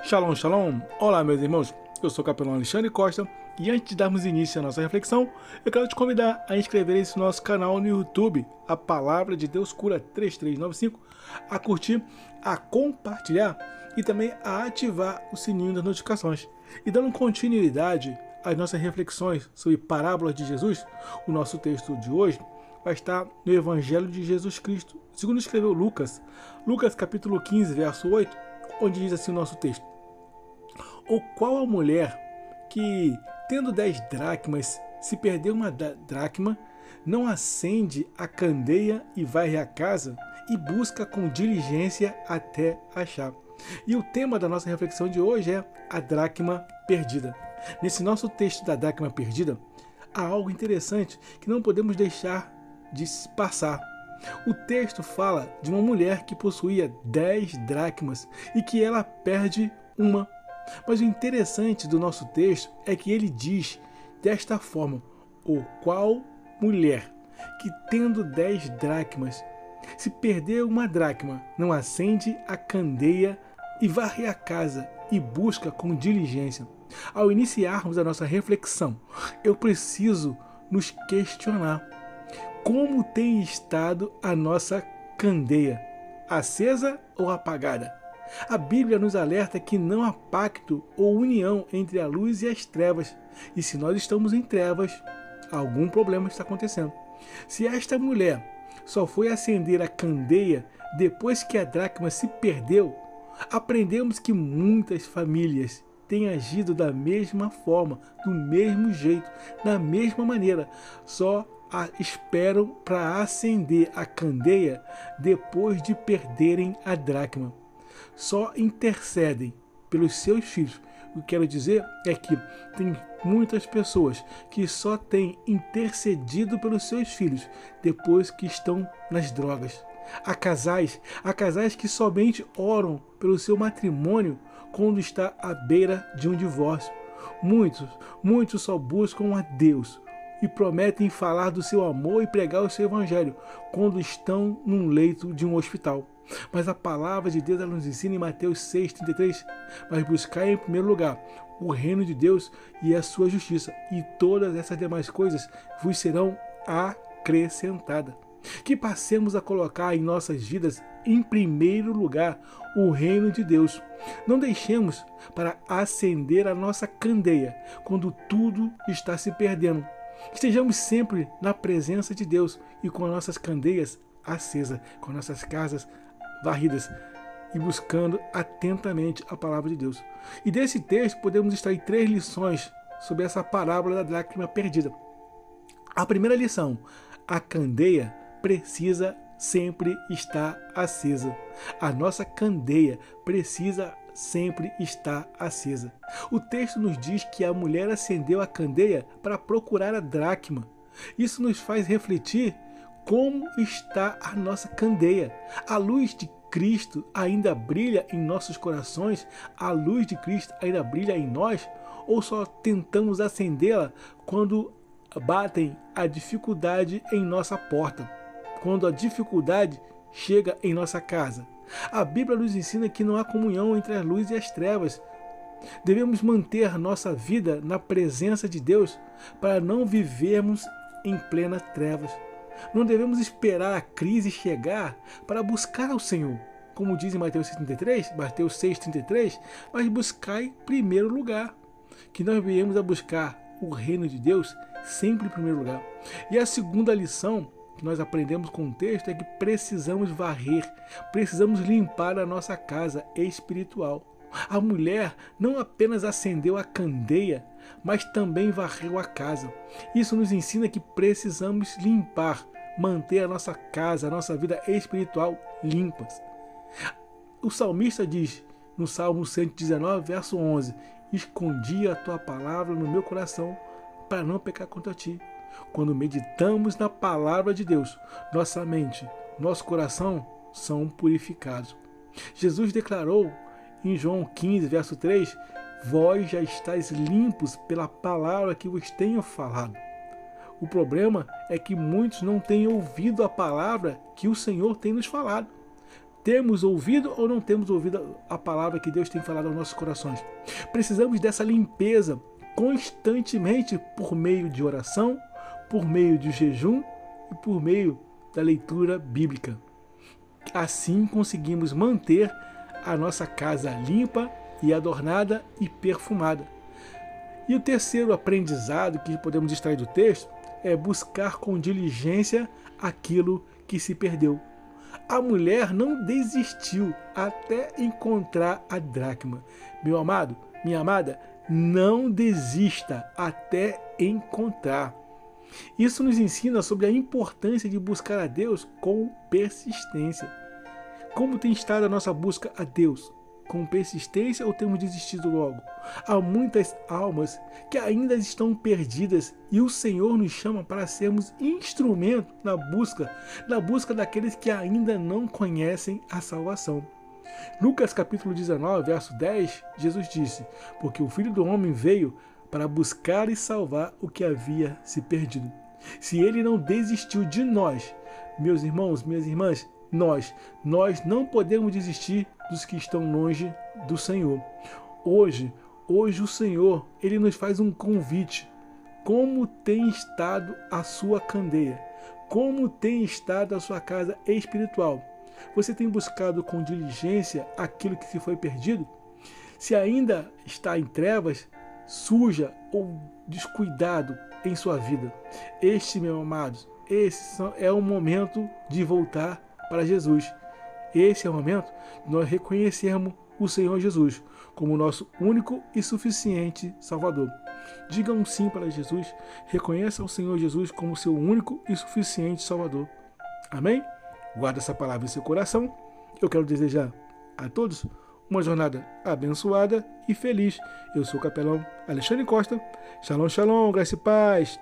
Shalom, shalom! Olá, meus irmãos, eu sou o capelão Alexandre Costa e antes de darmos início à nossa reflexão, eu quero te convidar a inscrever-se no nosso canal no YouTube, A Palavra de Deus Cura 3395, a curtir, a compartilhar e também a ativar o sininho das notificações. E dando continuidade às nossas reflexões sobre parábolas de Jesus, o nosso texto de hoje vai estar no Evangelho de Jesus Cristo, segundo escreveu Lucas, capítulo 15, verso 8, onde diz assim o nosso texto: ou qual a mulher que, tendo 10 dracmas, se perder uma dracma, não acende a candeia e varre a casa e busca com diligência até achar? E o tema da nossa reflexão de hoje é a dracma perdida. Nesse nosso texto da dracma perdida, há algo interessante que não podemos deixar de se passar. O texto fala de uma mulher que possuía 10 dracmas e que ela perde uma. Mas o interessante do nosso texto é que ele diz desta forma: ou qual mulher que, tendo 10 dracmas, se perder uma dracma, não acende a candeia e varre a casa e busca com diligência. Ao iniciarmos a nossa reflexão, eu preciso nos questionar: como tem estado a nossa candeia? Acesa ou apagada? A Bíblia nos alerta que não há pacto ou união entre a luz e as trevas. E se nós estamos em trevas, algum problema está acontecendo. Se esta mulher só foi acender a candeia depois que a dracma se perdeu, aprendemos que muitas famílias têm agido da mesma forma, do mesmo jeito, da mesma maneira, só esperam para acender a candeia depois de perderem a dracma. Só intercedem pelos seus filhos. O que quero dizer é que tem muitas pessoas que só têm intercedido pelos seus filhos depois que estão nas drogas. Há casais que somente oram pelo seu matrimônio quando está à beira de um divórcio. Muitos só buscam a Deus e prometem falar do seu amor e pregar o seu evangelho quando estão num leito de um hospital. Mas a palavra de Deus nos ensina em Mateus 6,33: mas buscai em primeiro lugar o reino de Deus e a sua justiça, e todas essas demais coisas vos serão acrescentadas. Que passemos a colocar em nossas vidas em primeiro lugar o reino de Deus. Não deixemos para acender a nossa candeia quando tudo está se perdendo. Estejamos sempre na presença de Deus e com nossas candeias acesas, com nossas casas varridas e buscando atentamente a palavra de Deus. E desse texto podemos extrair 3 lições sobre essa parábola da dracma perdida. A primeira lição: a candeia precisa sempre estar acesa. A nossa candeia precisa sempre estar acesa. O texto nos diz que a mulher acendeu a candeia para procurar a dracma. Isso nos faz refletir como está a nossa candeia. A luz de Cristo ainda brilha em nossos corações? A luz de Cristo ainda brilha em nós? Ou só tentamos acendê-la quando batem a dificuldade em nossa porta? Quando a dificuldade chega em nossa casa? A Bíblia nos ensina que não há comunhão entre a luz e as trevas. Devemos manter nossa vida na presença de Deus para não vivermos em plenas trevas. Não devemos esperar a crise chegar para buscar ao Senhor. Como diz em Mateus 6,33, mas buscai em primeiro lugar. Que nós viemos a buscar o reino de Deus sempre em primeiro lugar. E a segunda lição que nós aprendemos com o texto é que precisamos varrer, precisamos limpar a nossa casa espiritual. A mulher não apenas acendeu a candeia, mas também varreu a casa. Isso nos ensina que precisamos limpar, manter a nossa casa, a nossa vida espiritual limpas. O salmista diz no Salmo 119, verso 11: escondi a tua palavra no meu coração para não pecar contra ti. Quando meditamos na palavra de Deus, nossa mente, nosso coração são purificados. Jesus declarou em João 15, verso 3: vós já estáis limpos pela palavra que vos tenho falado. O problema é que muitos não têm ouvido a palavra que o Senhor tem nos falado. Temos ouvido ou não temos ouvido a palavra que Deus tem falado aos nossos corações? Precisamos dessa limpeza constantemente por meio de oração, por meio de jejum e por meio da leitura bíblica. Assim conseguimos manter a nossa casa limpa e adornada e perfumada. E o terceiro aprendizado que podemos extrair do texto é buscar com diligência aquilo que se perdeu. A mulher não desistiu até encontrar a dracma. Meu amado, minha amada, não desista até encontrar. Isso nos ensina sobre a importância de buscar a Deus com persistência. Como tem estado a nossa busca a Deus? Com persistência ou temos desistido logo? Há muitas almas que ainda estão perdidas e o Senhor nos chama para sermos instrumento na busca daqueles que ainda não conhecem a salvação. Lucas capítulo 19, verso 10, Jesus disse: porque o Filho do Homem veio para buscar e salvar o que havia se perdido. Se ele não desistiu de nós, meus irmãos, minhas irmãs, nós não podemos desistir dos que estão longe do Senhor. Hoje o Senhor, ele nos faz um convite. Como tem estado a sua candeia? Como tem estado a sua casa espiritual? Você tem buscado com diligência aquilo que se foi perdido? Se ainda está em trevas, suja ou descuidado em sua vida, meus amados, esse é o momento de voltar para Jesus. Esse é o momento de nós reconhecermos o Senhor Jesus como nosso único e suficiente Salvador. Diga um sim para Jesus, reconheça o Senhor Jesus como seu único e suficiente Salvador. Amém? Guarda essa palavra em seu coração. Eu quero desejar a todos uma jornada abençoada e feliz. Eu sou o capelão Alexandre Costa. Shalom, shalom, graça e paz.